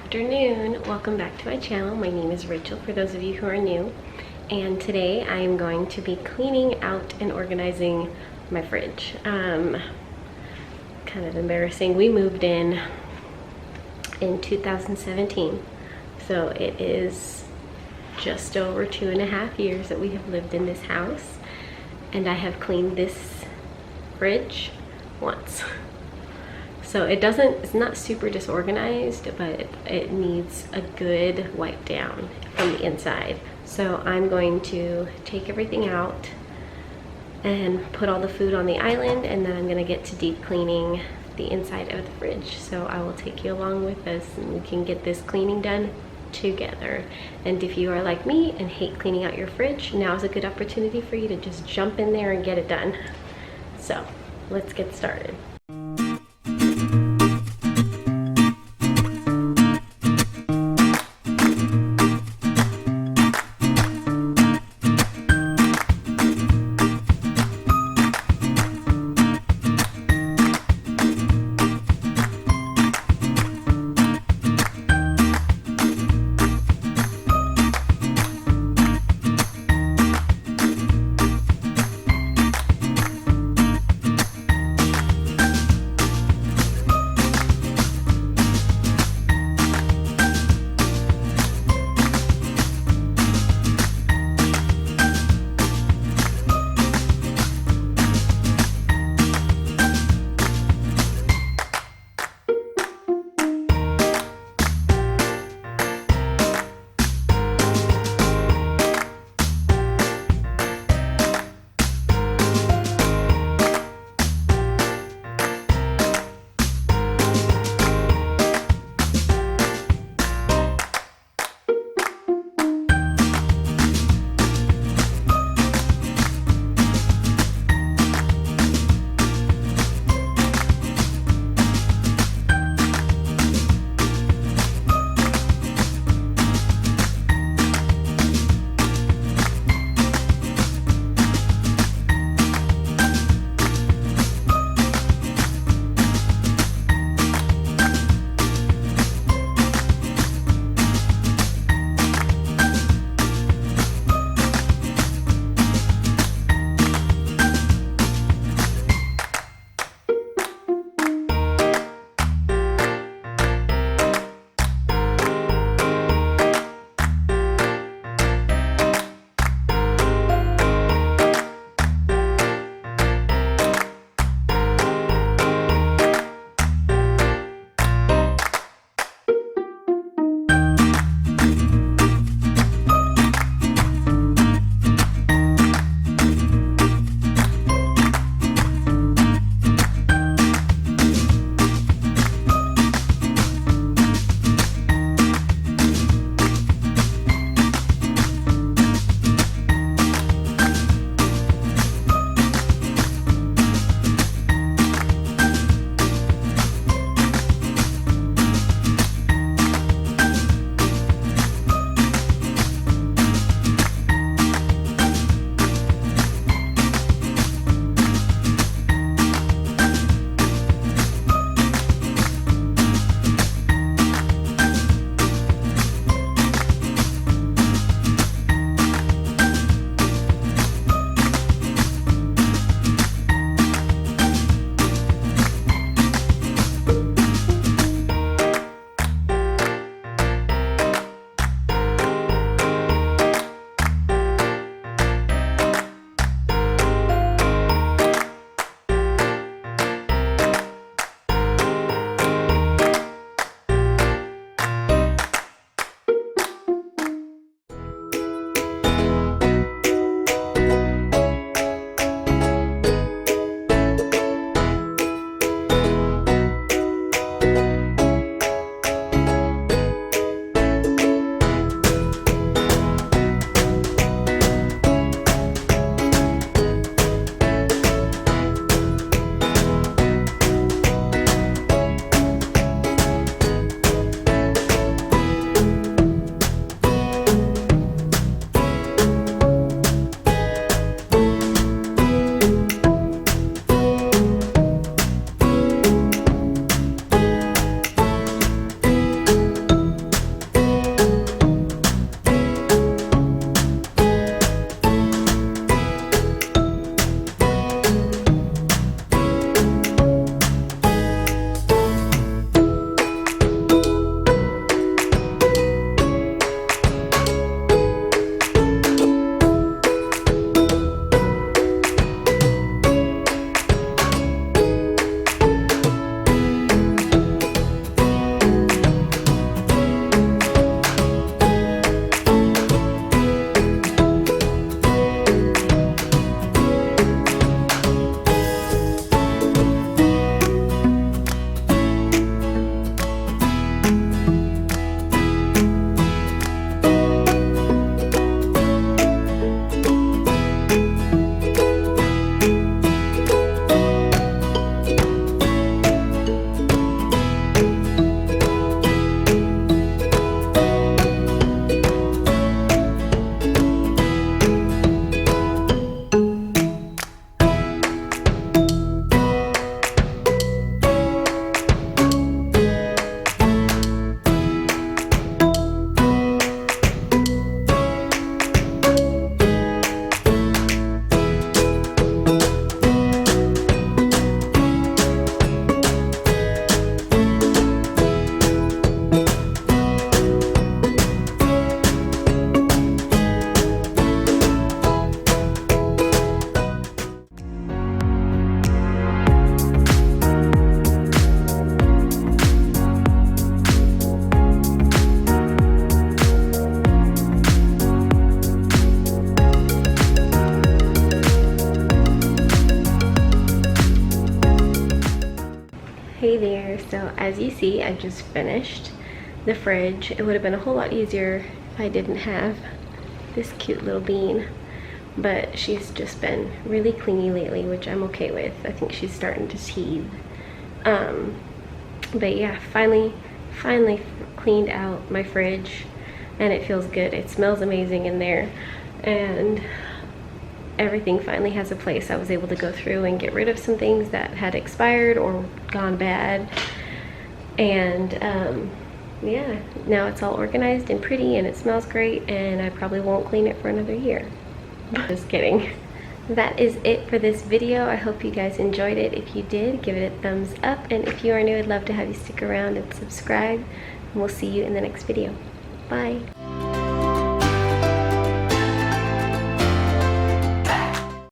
afternoon. Welcome back to my channel. My name is Rachel for those of you who are new, and today I am going to be cleaning out and organizing my fridge. Kind of embarrassing. We moved in 2017, so it is just over 2.5 years that we have lived in this house, and I have cleaned this fridge once. So it's not super disorganized, but it needs a good wipe down from the inside. So I'm going to take everything out and put all the food on the island, and then I'm gonna get to deep cleaning the inside of the fridge. So I will take you along with us and we can get this cleaning done together. And if you are like me and hate cleaning out your fridge, now is a good opportunity for you to just jump in there and get it done. So let's get started. Hey there, so as you see, I just finished the fridge. It would have been a whole lot easier if I didn't have this cute little bean, but she's just been really clingy lately, which I'm okay with. I think she's starting to teethe. But yeah, finally cleaned out my fridge, and it feels good. It smells amazing in there, and everything finally has a place. I was able to go through and get rid of some things that had expired or gone bad, and yeah, now it's all organized and pretty and it smells great, and I probably won't clean it for another year. Just kidding. That is it for this video. I hope you guys enjoyed it. If you did, give it a thumbs up, and if you are new, I'd love to have you stick around and subscribe, and we'll see you in the next video. Bye.